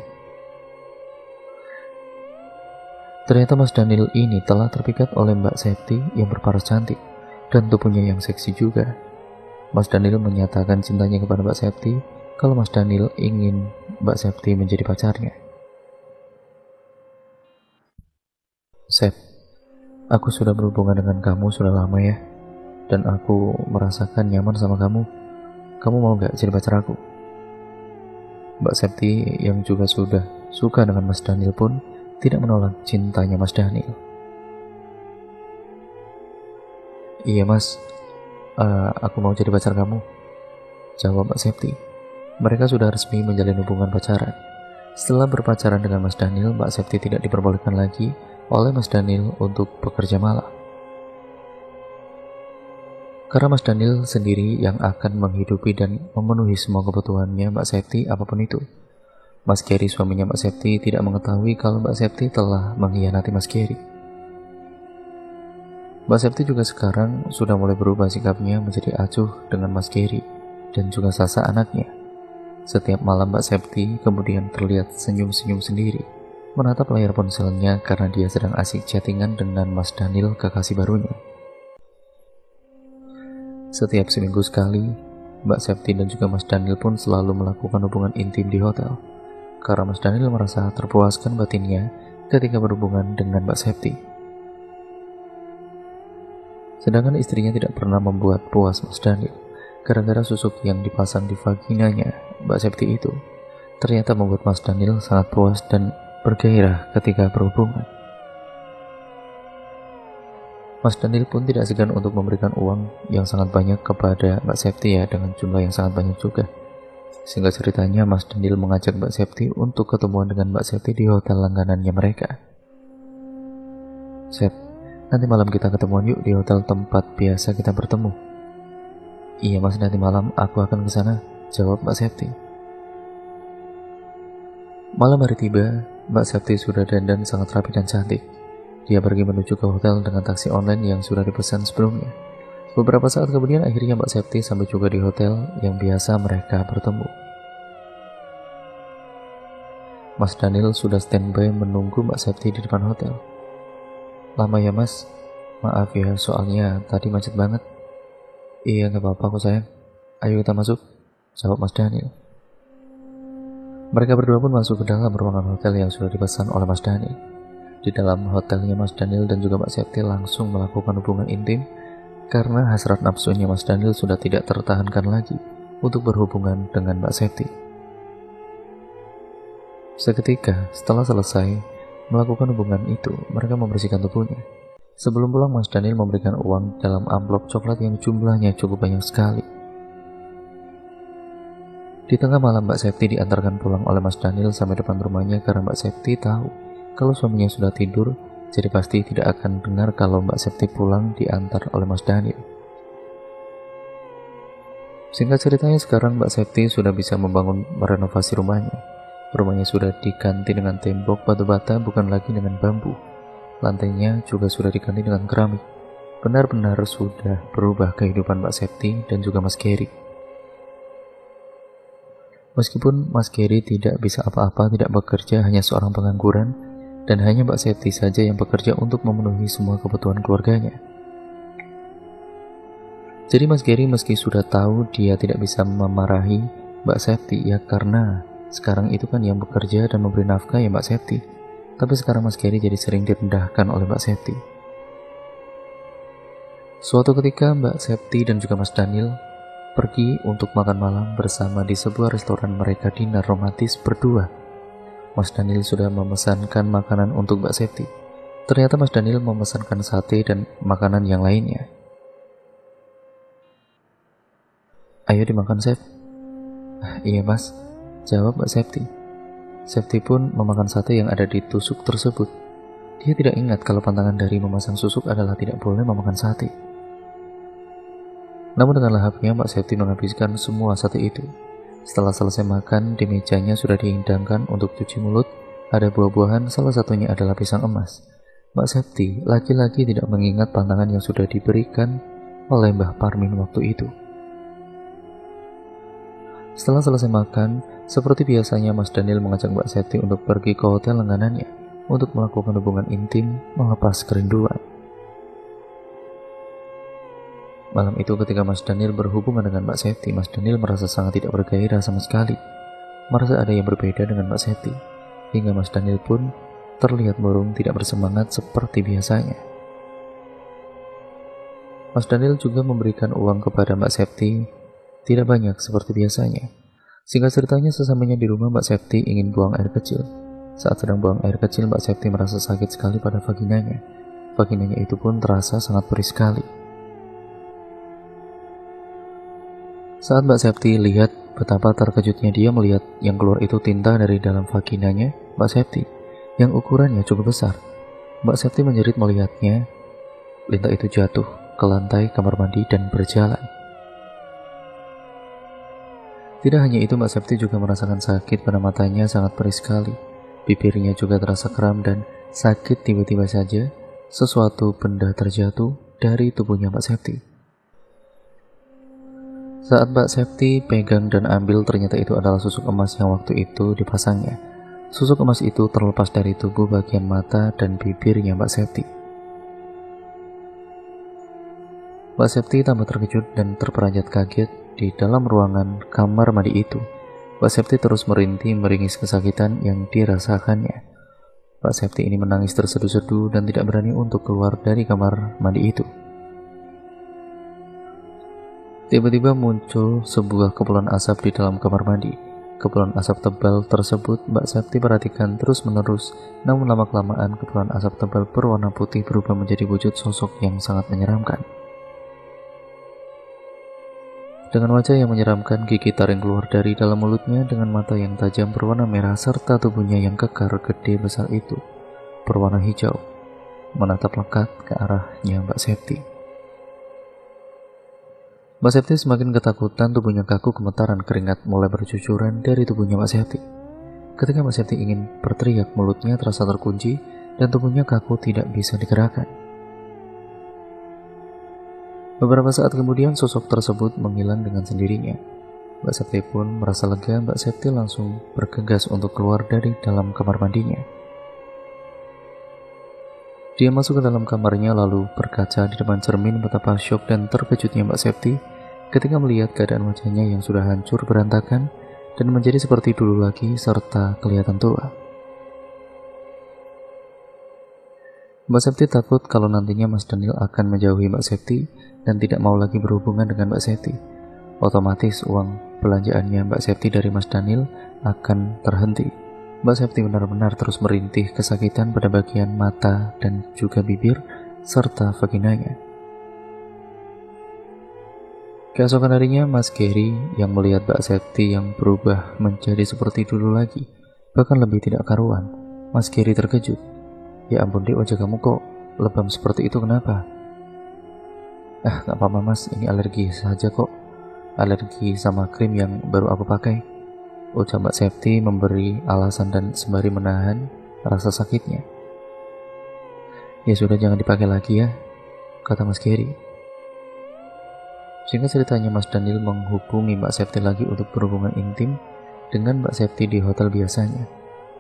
Ternyata Mas Daniel ini telah terpikat oleh Mbak Septi yang berparas cantik dan tubuhnya yang seksi juga. Mas Daniel menyatakan cintanya kepada Mbak Septi kalau Mas Daniel ingin Mbak Septi menjadi pacarnya. Sep, aku sudah berhubungan dengan kamu sudah lama ya, dan aku merasakan nyaman sama kamu. Kamu mau gak jadi pacar aku? Mbak Septi yang juga sudah suka dengan Mas Daniel pun tidak menolak cintanya Mas Daniel. Iya Mas, aku mau jadi pacar kamu, jawab Mbak Septi. Mereka sudah resmi menjalin hubungan pacaran. Setelah berpacaran dengan Mas Daniel, Mbak Septi tidak diperbolehkan lagi oleh Mas Daniel untuk bekerja malam. Karena Mas Daniel sendiri yang akan menghidupi dan memenuhi semua kebutuhannya Mbak Septi apapun itu. Mas Geri, suaminya Mbak Septi, tidak mengetahui kalau Mbak Septi telah mengkhianati Mas Geri. Mbak Septi juga sekarang sudah mulai berubah sikapnya menjadi acuh dengan Mas Geri dan juga Sasa anaknya. Setiap malam Mbak Septi kemudian terlihat senyum-senyum sendiri menatap layar ponselnya karena dia sedang asik chattingan dengan Mas Daniel, kekasih barunya. Setiap seminggu sekali, Mbak Septi dan juga Mas Daniel pun selalu melakukan hubungan intim di hotel. karena Mas Daniel merasa terpuaskan batinnya ketika berhubungan dengan Mbak Septi. Sedangkan istrinya tidak pernah membuat puas Mas Daniel, gara-gara susuk yang dipasang di vaginanya Mbak Septi itu ternyata membuat Mas Daniel sangat puas dan bergairah ketika berhubungan. Mas Daniel pun tidak segan untuk memberikan uang yang sangat banyak kepada Mbak Septi dengan jumlah yang sangat banyak juga. Sehingga ceritanya Mas Daniel mengajak Mbak Septi untuk ketemuan dengan Mbak Septi di hotel langganannya mereka. "Sep, nanti malam kita ketemuan yuk di hotel tempat biasa kita bertemu." "Iya Mas, nanti malam aku akan ke sana," jawab Mbak Septi. Malam hari tiba, Mbak Septi sudah dandan sangat rapi dan cantik. Dia pergi menuju ke hotel dengan taksi online yang sudah dipesan sebelumnya. Beberapa saat kemudian akhirnya Mbak Septi sampai juga di hotel yang biasa mereka bertemu. Mas Daniel sudah standby menunggu Mbak Septi di depan hotel. "Lama ya Mas? Maaf ya, soalnya tadi macet banget." "Iya gak apa-apa kok sayang, ayo kita masuk," jawab Mas Daniel. Mereka berdua pun masuk ke dalam ruangan hotel yang sudah dipesan oleh Mas Daniel. Di dalam hotelnya Mas Daniel dan juga Mbak Septi langsung melakukan hubungan intim karena hasrat nafsunya Mas Daniel sudah tidak tertahankan lagi untuk berhubungan dengan Mbak Septi. Seketika setelah selesai melakukan hubungan itu, mereka membersihkan tubuhnya. Sebelum pulang, Mas Daniel memberikan uang dalam amplop coklat yang jumlahnya cukup banyak sekali. Di tengah malam Mbak Septi diantarkan pulang oleh Mas Daniel sampai depan rumahnya karena Mbak Septi tahu kalau suaminya sudah tidur, jadi pasti tidak akan dengar kalau Mbak Septi pulang diantar oleh Mas Daniel. Singkat ceritanya sekarang Mbak Septi sudah bisa merenovasi rumahnya. Rumahnya sudah diganti dengan tembok batu bata, bukan lagi dengan bambu. Lantainya juga sudah diganti dengan keramik. Benar-benar sudah berubah kehidupan Mbak Septi dan juga Mas Gary. Meskipun Mas Gary tidak bisa apa-apa, tidak bekerja, hanya seorang pengangguran, dan hanya Mbak Septi saja yang bekerja untuk memenuhi semua kebutuhan keluarganya. Jadi Mas Gary meski sudah tahu dia tidak bisa memarahi Mbak Septi karena sekarang itu kan yang bekerja dan memberi nafkah ya Mbak Septi. Tapi sekarang Mas Gary jadi sering direndahkan oleh Mbak Septi. Suatu ketika Mbak Septi dan juga Mas Daniel pergi untuk makan malam bersama di sebuah restoran. Mereka dinner romantis berdua. Mas Daniel sudah memesankan makanan untuk Mbak Septi. Ternyata Mas Daniel memesankan sate dan makanan yang lainnya. "Ayo dimakan, Sep." "Iya Mas," jawab Mbak Septi. Septi pun memakan sate yang ada di tusuk tersebut. Dia tidak ingat kalau pantangan dari memasang susuk adalah tidak boleh memakan sate. Namun dengan lahapnya Mbak Septi menghabiskan semua sate itu. Setelah selesai makan, di mejanya sudah dihidangkan untuk cuci mulut. Ada buah-buahan, salah satunya adalah pisang emas. Mbak Septi lagi-lagi tidak mengingat pantangan yang sudah diberikan oleh Mbah Parmin waktu itu. Setelah selesai makan, seperti biasanya Mas Daniel mengajak Mbak Septi untuk pergi ke hotel langganannya untuk melakukan hubungan intim melepas kerinduan. Malam itu ketika Mas Daniel berhubungan dengan Mbak Septi, Mas Daniel merasa sangat tidak bergairah sama sekali. Merasa ada yang berbeda dengan Mbak Septi, hingga Mas Daniel pun terlihat murung, tidak bersemangat seperti biasanya. Mas Daniel juga memberikan uang kepada Mbak Septi, tidak banyak seperti biasanya. Singkat ceritanya sesamanya di rumah Mbak Septi ingin buang air kecil. Saat sedang buang air kecil, Mbak Septi merasa sakit sekali pada vaginanya. Vaginanya itu pun terasa sangat perih sekali. Saat Mbak Septi lihat, betapa terkejutnya dia melihat yang keluar itu tinta dari dalam vaginanya Mbak Septi, yang ukurannya cukup besar. Mbak Septi menjerit melihatnya. Lintah itu jatuh ke lantai kamar mandi dan berjalan. Tidak hanya itu, Mbak Septi juga merasakan sakit pada matanya, sangat perih sekali. Bibirnya juga terasa kram dan sakit. Tiba-tiba saja sesuatu benda terjatuh dari tubuhnya Mbak Septi. Saat Mbak Septi pegang dan ambil, ternyata itu adalah susuk emas yang waktu itu dipasangnya. Susuk emas itu terlepas dari tubuh bagian mata dan bibirnya Mbak Septi. Mbak Septi tambah terkejut dan terperanjat kaget. Di dalam ruangan kamar mandi itu Mbak Septi terus merintih meringis kesakitan yang dirasakannya. Mbak Septi ini menangis terseduh-seduh dan tidak berani untuk keluar dari kamar mandi itu. Tiba-tiba muncul sebuah kepulan asap di dalam kamar mandi. Kepulan asap tebal tersebut Mbak Septi perhatikan terus-menerus, namun lama-kelamaan kepulan asap tebal berwarna putih berubah menjadi wujud sosok yang sangat menyeramkan. Dengan wajah yang menyeramkan, gigi taring keluar dari dalam mulutnya dengan mata yang tajam berwarna merah serta tubuhnya yang kekar gede besar itu berwarna hijau, menatap lekat ke arahnya Mbak Septi. Mbak Septi semakin ketakutan, tubuhnya kaku, gemetaran, keringat mulai bercucuran dari tubuhnya Mbak Septi. Ketika Mbak Septi ingin berteriak, mulutnya terasa terkunci dan tubuhnya kaku tidak bisa digerakkan. Beberapa saat kemudian sosok tersebut menghilang dengan sendirinya. Mbak Septi pun merasa lega. Mbak Septi langsung bergegas untuk keluar dari dalam kamar mandinya. Dia masuk ke dalam kamarnya lalu berkaca di depan cermin. Betapa syok dan terkejutnya Mbak Septi ketika melihat keadaan wajahnya yang sudah hancur berantakan dan menjadi seperti dulu lagi serta kelihatan tua. Mbak Septi takut kalau nantinya Mas Daniel akan menjauhi Mbak Septi dan tidak mau lagi berhubungan dengan Mbak Septi. Otomatis uang belanjaannya Mbak Septi dari Mas Daniel akan terhenti. Mbak Septi benar-benar terus merintih kesakitan pada bagian mata dan juga bibir serta vaginanya. Keesokan harinya Mas Gary yang melihat Mbak Septi yang berubah menjadi seperti dulu lagi, bahkan lebih tidak karuan. Mas Gary terkejut. Ya ampun Dek, wajah kamu kok lebam seperti itu, kenapa? Gak apa-apa Mas, ini alergi saja kok. Alergi sama krim yang baru aku pakai, ucap Mbak Septi memberi alasan dan sembari menahan rasa sakitnya. Ya sudah, jangan dipakai lagi ya, kata Mas Gary. Singkat ceritanya, Mas Daniel menghubungi Mbak Septi lagi untuk berhubungan intim dengan Mbak Septi di hotel biasanya.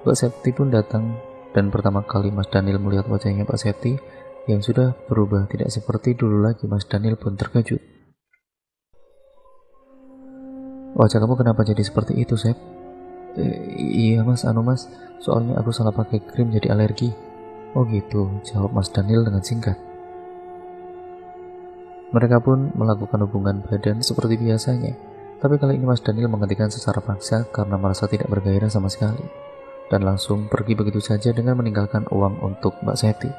Mbak Septi pun datang dan pertama kali Mas Daniel melihat wajahnya Mbak Septi yang sudah berubah tidak seperti dulu lagi, Mas Daniel pun terkejut. Wajah kamu kenapa jadi seperti itu, Sep? Iya mas, soalnya aku salah pakai krim jadi alergi. Oh gitu, jawab Mas Daniel dengan singkat. Mereka pun melakukan hubungan badan seperti biasanya, tapi kali ini Mas Daniel menghentikan secara paksa karena merasa tidak bergairah sama sekali, dan langsung pergi begitu saja dengan meninggalkan uang untuk Mbak Septi.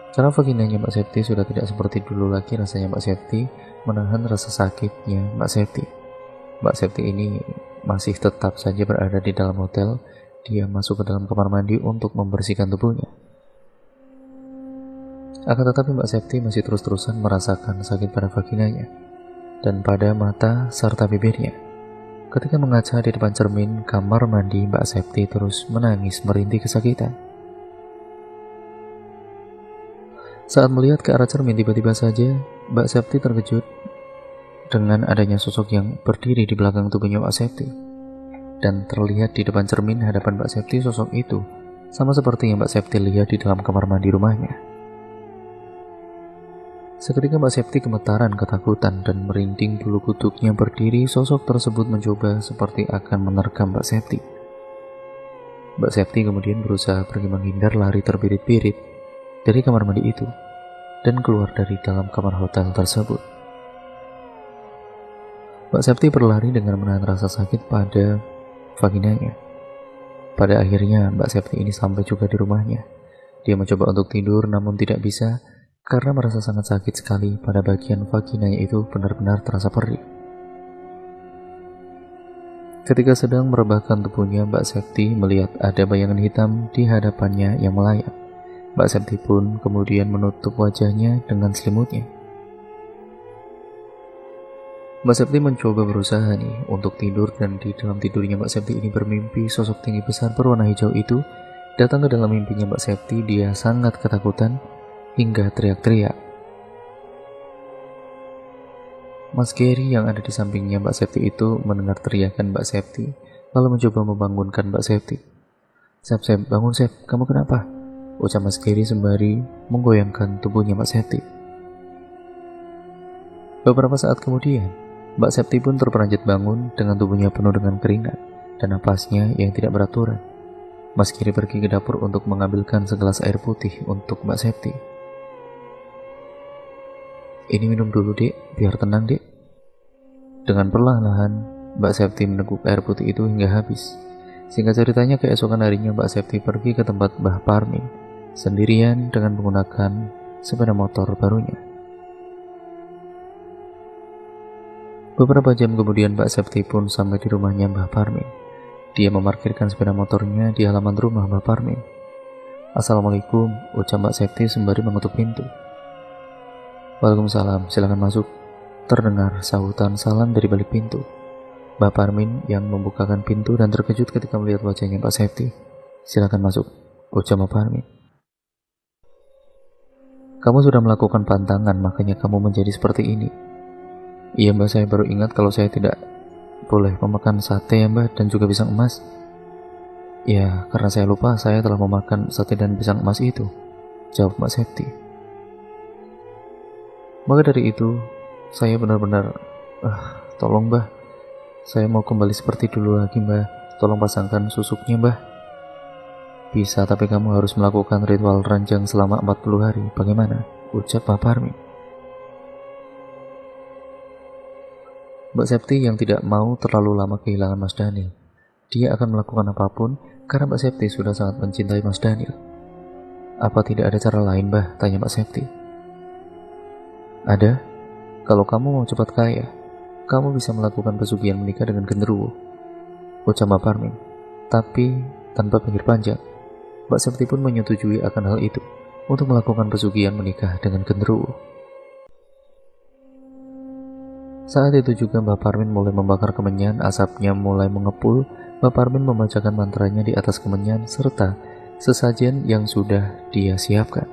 Karena vaginanya Mbak Septi sudah tidak seperti dulu lagi, rasanya Mbak Septi menahan rasa sakitnya Mbak Septi. Mbak Septi ini masih tetap saja berada di dalam hotel. Dia masuk ke dalam kamar mandi untuk membersihkan tubuhnya. Akan tetapi Mbak Septi masih terus-terusan merasakan sakit pada vaginanya dan pada mata serta bibirnya. Ketika mengaca di depan cermin kamar mandi, Mbak Septi terus menangis merintih kesakitan. Saat melihat ke arah cermin, tiba-tiba saja Mbak Septi terkejut dengan adanya sosok yang berdiri di belakang tubuhnya Mbak Septi. Dan terlihat di depan cermin hadapan Mbak Septi, sosok itu sama seperti yang Mbak Septi lihat di dalam kamar mandi rumahnya. Seketika Mbak Septi gemetaran, ketakutan, dan merinding bulu kuduknya berdiri. Sosok tersebut mencoba seperti akan menerkam Mbak Septi. Mbak Septi kemudian berusaha pergi menghindar, lari terbirit-birit dari kamar mandi itu dan keluar dari dalam kamar hotel tersebut. Mbak Septi berlari dengan menahan rasa sakit pada vaginanya. Pada akhirnya Mbak Septi ini sampai juga di rumahnya. Dia mencoba untuk tidur namun tidak bisa karena merasa sangat sakit sekali. Pada bagian vaginanya itu benar-benar terasa perih. Ketika sedang merebahkan tubuhnya, Mbak Septi melihat ada bayangan hitam di hadapannya yang melayang. Mbak Septi pun kemudian menutup wajahnya dengan selimutnya. Mbak Septi mencoba berusaha untuk tidur, dan di dalam tidurnya Mbak Septi ini bermimpi sosok tinggi besar berwarna hijau itu datang ke dalam mimpinya Mbak Septi. Dia sangat ketakutan hingga teriak-teriak. Mas Gary yang ada di sampingnya Mbak Septi itu mendengar teriakan Mbak Septi lalu mencoba membangunkan Mbak Septi. Sep, bangun Sep, kamu kenapa? Ucap Mas Gary sembari menggoyangkan tubuhnya Mbak Septi. Beberapa saat kemudian, Mbak Septi pun terperanjat bangun dengan tubuhnya penuh dengan keringat dan napasnya yang tidak beraturan. Mas Giri pergi ke dapur untuk mengambilkan segelas air putih untuk Mbak Septi. "Ini minum dulu, Dek, biar tenang, Dek." Dengan perlahan-lahan, Mbak Septi meneguk air putih itu hingga habis. Singkat ceritanya, keesokan harinya Mbak Septi pergi ke tempat Mbah Parmin sendirian dengan menggunakan sepeda motor barunya. Beberapa jam kemudian Mbak Septi pun sampai di rumahnya Mbah Parmin. Dia memarkirkan sepeda motornya di halaman rumah Mbah Parmin. "Assalamualaikum," ucap Mbak Septi sembari mengetuk pintu. "Waalaikumsalam, silakan masuk," terdengar sahutan salam dari balik pintu. Mbah Parmin yang membukakan pintu dan terkejut ketika melihat wajahnya Mbak Septi. "Silakan masuk," ucap Mbah Parmin. "Kamu sudah melakukan pantangan, makanya kamu menjadi seperti ini." "Iya Mbak, saya baru ingat kalau saya tidak boleh memakan sate ya Mbak, dan juga pisang emas." "Ya, karena saya lupa saya telah memakan sate dan pisang emas itu," jawab Mbak Septi. "Maka dari itu, saya benar-benar, tolong Mbah, saya mau kembali seperti dulu lagi Mbah. Tolong pasangkan susuknya Mbah." "Bisa, tapi kamu harus melakukan ritual ranjang selama 40 hari. Bagaimana?" ucap Mbah Parmin. Mbak Septi yang tidak mau terlalu lama kehilangan Mas Daniel. Dia akan melakukan apapun karena Mbak Septi sudah sangat mencintai Mas Daniel. "Apa tidak ada cara lain Mbah?" tanya Mbak Septi. "Ada. Kalau kamu mau cepat kaya, kamu bisa melakukan pesugihan menikah dengan genderuwo," ucap Mbak Parmin. Tapi tanpa pikir panjang, Mbak Septi pun menyetujui akan hal itu untuk melakukan pesugihan menikah dengan genderuwo. Saat itu juga Mbak Parmin mulai membakar kemenyan, asapnya mulai mengepul. Mbak Parmin membacakan mantranya di atas kemenyan serta sesajen yang sudah dia siapkan.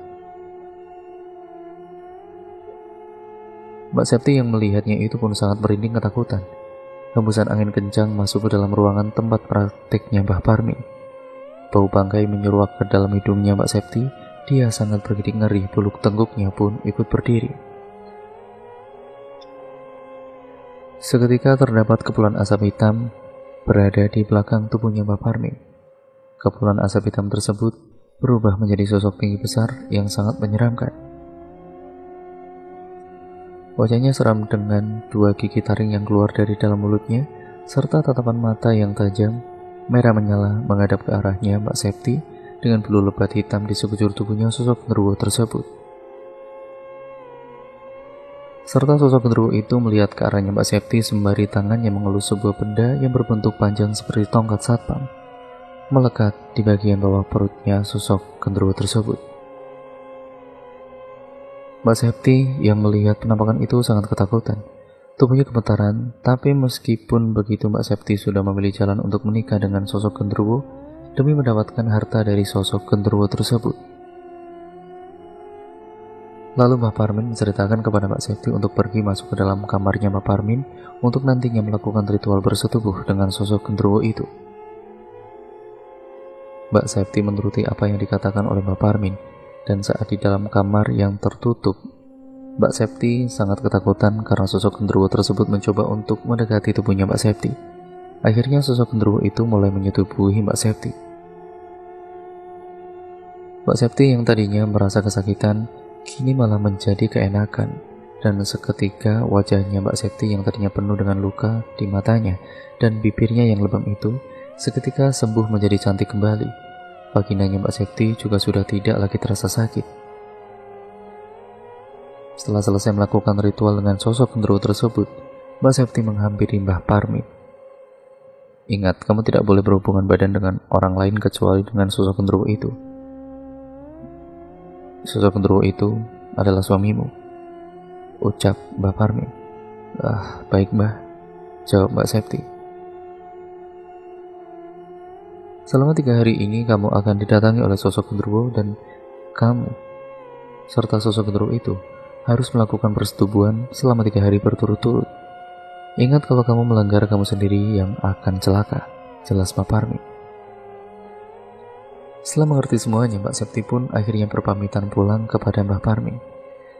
Mbak Septi yang melihatnya itu pun sangat merinding ketakutan. Hembusan angin kencang masuk ke dalam ruangan tempat prakteknya Mbah Parmin. Bau bangkai menyeruak ke dalam hidungnya Mbak Septi. Dia sangat bergidik ngeri, bulu tengguknya pun ikut berdiri. Seketika terdapat kepulan asap hitam berada di belakang tubuhnya Mbah Parmin. Kepulan asap hitam tersebut berubah menjadi sosok tinggi besar yang sangat menyeramkan. Wajahnya seram dengan dua gigi taring yang keluar dari dalam mulutnya, serta tatapan mata yang tajam, merah menyala menghadap ke arahnya Mbak Septi dengan bulu lebat hitam di sekujur tubuhnya sosok genderuwo tersebut. Serta sosok genderuwo itu melihat ke arahnya Mbak Septi sembari tangannya mengelus sebuah benda yang berbentuk panjang seperti tongkat satpam, melekat di bagian bawah perutnya sosok genderuwo tersebut. Mbak Septi yang melihat penampakan itu sangat ketakutan. Tubuhnya gemetaran, tapi meskipun begitu Mbak Septi sudah memilih jalan untuk menikah dengan sosok genderuwo demi mendapatkan harta dari sosok genderuwo tersebut. Lalu Mbah Parmin menceritakan kepada Mbak Septi untuk pergi masuk ke dalam kamarnya Mbah Parmin untuk nantinya melakukan ritual bersetubuh dengan sosok genderuwo itu. Mbak Septi menuruti apa yang dikatakan oleh Mbah Parmin. Dan saat di dalam kamar yang tertutup, Mbak Septi sangat ketakutan karena sosok genderuwo tersebut mencoba untuk mendekati tubuhnya Mbak Septi. Akhirnya sosok genderuwo itu mulai menyetubuhi Mbak Septi. Mbak Septi yang tadinya merasa kesakitan, kini malah menjadi keenakan. Dan seketika wajahnya Mbak Septi yang tadinya penuh dengan luka di matanya dan bibirnya yang lebam itu, seketika sembuh menjadi cantik kembali. Vaginanya Mbak Septi juga sudah tidak lagi terasa sakit. Setelah selesai melakukan ritual dengan sosok genderuwo tersebut, Mbak Septi menghampiri Mbah Parmin. "Ingat, kamu tidak boleh berhubungan badan dengan orang lain kecuali dengan sosok genderuwo itu. Sosok genderuwo itu adalah suamimu," ucap Mbah Parmin. Baik Mbah," jawab Mbak Septi. "Selama 3 hari ini kamu akan didatangi oleh sosok genderuwo dan kamu serta sosok genderuwo itu harus melakukan persetubuhan selama 3 hari berturut-turut. Ingat, kalau kamu melanggar, kamu sendiri yang akan celaka," jelas Mbah Parmin. Setelah mengerti semuanya, Mbak Septi pun akhirnya berpamitan pulang kepada Mbah Parmin.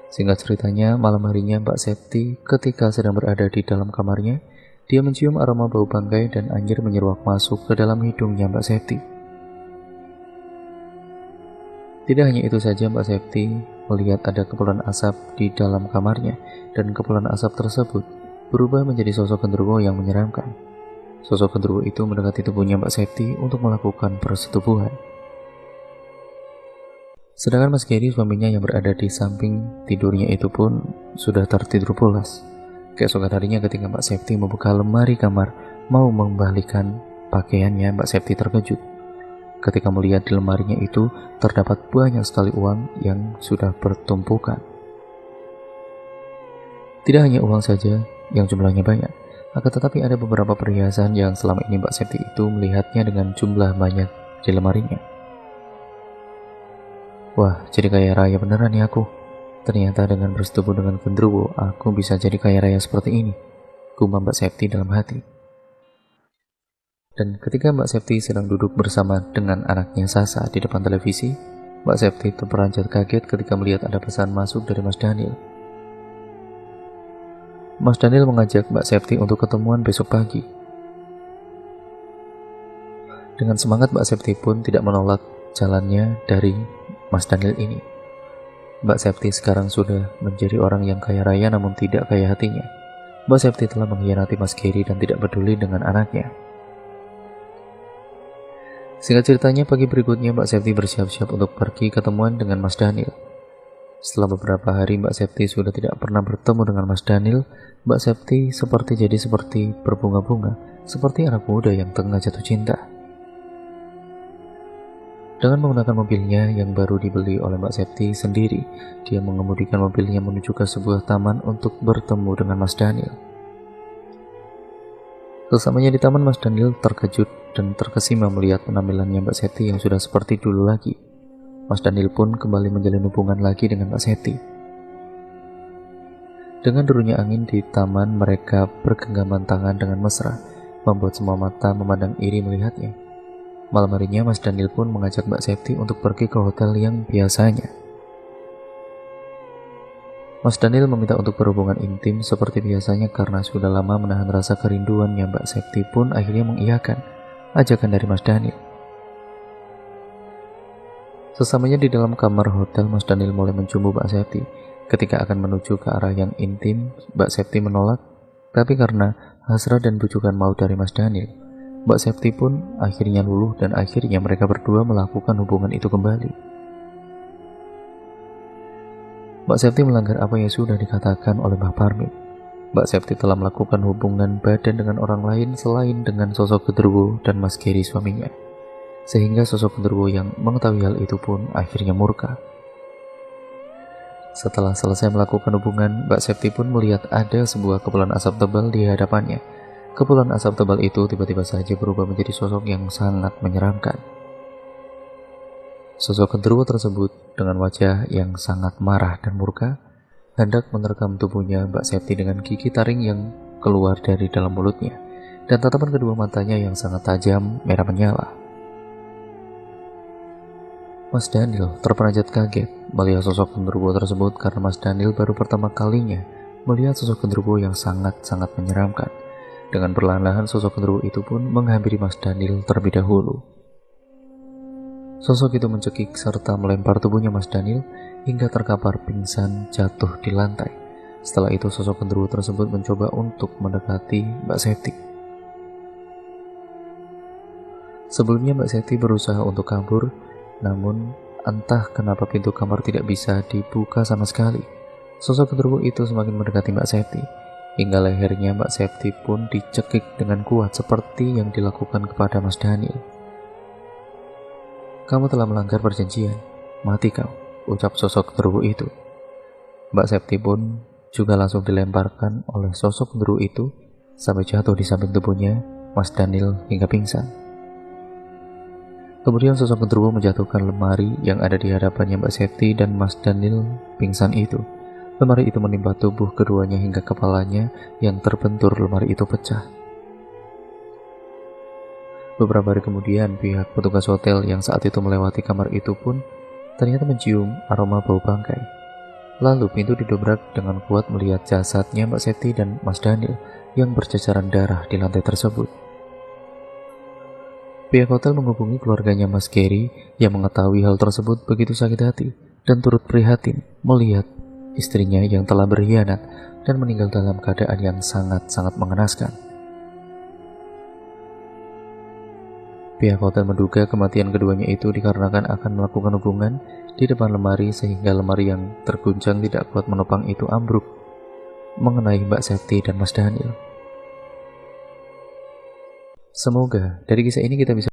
Singkat ceritanya, malam harinya Mbak Septi ketika sedang berada di dalam kamarnya, dia mencium aroma bau bangkai dan anjir menyeruak masuk ke dalam hidungnya Mbak Septi. Tidak hanya itu saja, Mbak Septi melihat ada kepulan asap di dalam kamarnya, dan kepulan asap tersebut berubah menjadi sosok genderuwo yang menyeramkan. Sosok genderuwo itu mendekati tubuhnya Mbak Septi untuk melakukan persetubuhan. Sedangkan Mas Gary, suaminya yang berada di samping tidurnya itu pun sudah tertidur pulas. Keesokan harinya ketika Mbak Septi membuka lemari kamar mau mengembalikan pakaiannya, Mbak Septi terkejut ketika melihat di lemarinya itu terdapat banyak sekali uang yang sudah bertumpukan. Tidak hanya uang saja yang jumlahnya banyak, akan tetapi ada beberapa perhiasan yang selama ini Mbak Septi itu melihatnya dengan jumlah banyak di lemarinya. Wah, jadi kaya raya beneran ya aku. Ternyata dengan bersetubuh dengan genderuwo, aku bisa jadi kaya raya seperti ini, gumam Mbak Septi dalam hati. Dan ketika Mbak Septi sedang duduk bersama dengan anaknya Sasa di depan televisi, Mbak Septi terperanjat kaget ketika melihat ada pesan masuk dari Mas Daniel. Mas Daniel mengajak Mbak Septi untuk ketemuan besok pagi. Dengan semangat, Mbak Septi pun tidak menolak jalannya dari Mas Daniel ini. Mbak Septi sekarang sudah menjadi orang yang kaya raya namun tidak kaya hatinya. Mbak Septi telah mengkhianati Mas Gary dan tidak peduli dengan anaknya. Singkat ceritanya, pagi berikutnya Mbak Septi bersiap-siap untuk pergi ketemuan dengan Mas Daniel. Setelah beberapa hari Mbak Septi sudah tidak pernah bertemu dengan Mas Daniel, Mbak Septi seperti berbunga-bunga, seperti anak muda yang tengah jatuh cinta. Dengan menggunakan mobilnya yang baru dibeli oleh Mbak Septi sendiri, dia mengemudikan mobilnya menuju ke sebuah taman untuk bertemu dengan Mas Daniel. Sesamanya di taman, Mas Daniel terkejut dan terkesima melihat penampilannya Mbak Septi yang sudah seperti dulu lagi. Mas Daniel pun kembali menjalin hubungan lagi dengan Mbak Septi. Dengan derunya angin di taman, mereka bergenggaman tangan dengan mesra, membuat semua mata memandang iri melihatnya. Malam harinya, Mas Daniel pun mengajak Mbak Septi untuk pergi ke hotel yang biasanya. Mas Daniel meminta untuk berhubungan intim seperti biasanya karena sudah lama menahan rasa kerinduannya. Mbak Septi pun akhirnya mengiyakan ajakan dari Mas Daniel. Sesamanya di dalam kamar hotel, Mas Daniel mulai mencumbu Mbak Septi. Ketika akan menuju ke arah yang intim, Mbak Septi menolak, tapi karena hasrat dan bujukan maut dari Mas Daniel, Mbak Septi pun akhirnya luluh dan akhirnya mereka berdua melakukan hubungan itu kembali. Mbak Septi melanggar apa yang sudah dikatakan oleh Mbah Parmin. Mbak Septi telah melakukan hubungan badan dengan orang lain selain dengan sosok genderuwo dan Mas Gary suaminya. Sehingga sosok genderuwo yang mengetahui hal itu pun akhirnya murka. Setelah selesai melakukan hubungan, Mbak Septi pun melihat ada sebuah kepulan asap tebal di hadapannya. Kepulan asap tebal itu tiba-tiba saja berubah menjadi sosok yang sangat menyeramkan. Sosok genderuwo tersebut dengan wajah yang sangat marah dan murka hendak menerkam tubuhnya Mbak Septi dengan gigi taring yang keluar dari dalam mulutnya, dan tatapan kedua matanya yang sangat tajam merah menyala. Mas Daniel terperanjat kaget melihat sosok genderuwo tersebut karena Mas Daniel baru pertama kalinya melihat sosok genderuwo yang sangat-sangat menyeramkan. Dengan perlahan-lahan sosok genderuwo itu pun menghampiri Mas Daniel terlebih dahulu. Sosok itu mencekik serta melempar tubuhnya Mas Daniel hingga terkapar pingsan jatuh di lantai. Setelah itu sosok genderuwo tersebut mencoba untuk mendekati Mbak Septi. Sebelumnya Mbak Septi berusaha untuk kabur, namun entah kenapa pintu kamar tidak bisa dibuka sama sekali. Sosok genderuwo itu semakin mendekati Mbak Septi, hingga lehernya Mbak Septi pun dicekik dengan kuat seperti yang dilakukan kepada Mas Daniel. "Kamu telah melanggar perjanjian, mati kau," ucap sosok genderuwo itu. Mbak Septi pun juga langsung dilemparkan oleh sosok genderuwo itu sampai jatuh di samping tubuhnya Mas Daniel hingga pingsan. Kemudian sosok genderuwo menjatuhkan lemari yang ada di hadapannya Mbak Septi dan Mas Daniel pingsan itu. Lemari itu menimpa tubuh keduanya hingga kepalanya yang terbentur lemari itu pecah. Beberapa hari kemudian, pihak petugas hotel yang saat itu melewati kamar itu pun ternyata mencium aroma bau bangkai. Lalu pintu didobrak dengan kuat melihat jasadnya Mbak Septi dan Mas Daniel yang berceceran darah di lantai tersebut. Pihak hotel menghubungi keluarganya Mas Gary yang mengetahui hal tersebut begitu sakit hati dan turut prihatin melihat istrinya yang telah berkhianat dan meninggal dalam keadaan yang sangat-sangat mengenaskan. Pihak hotel menduga kematian keduanya itu dikarenakan akan melakukan hubungan di depan lemari sehingga lemari yang terguncang tidak kuat menopang itu ambruk mengenai Mbak Septi dan Mas Daniel. Semoga dari kisah ini kita bisa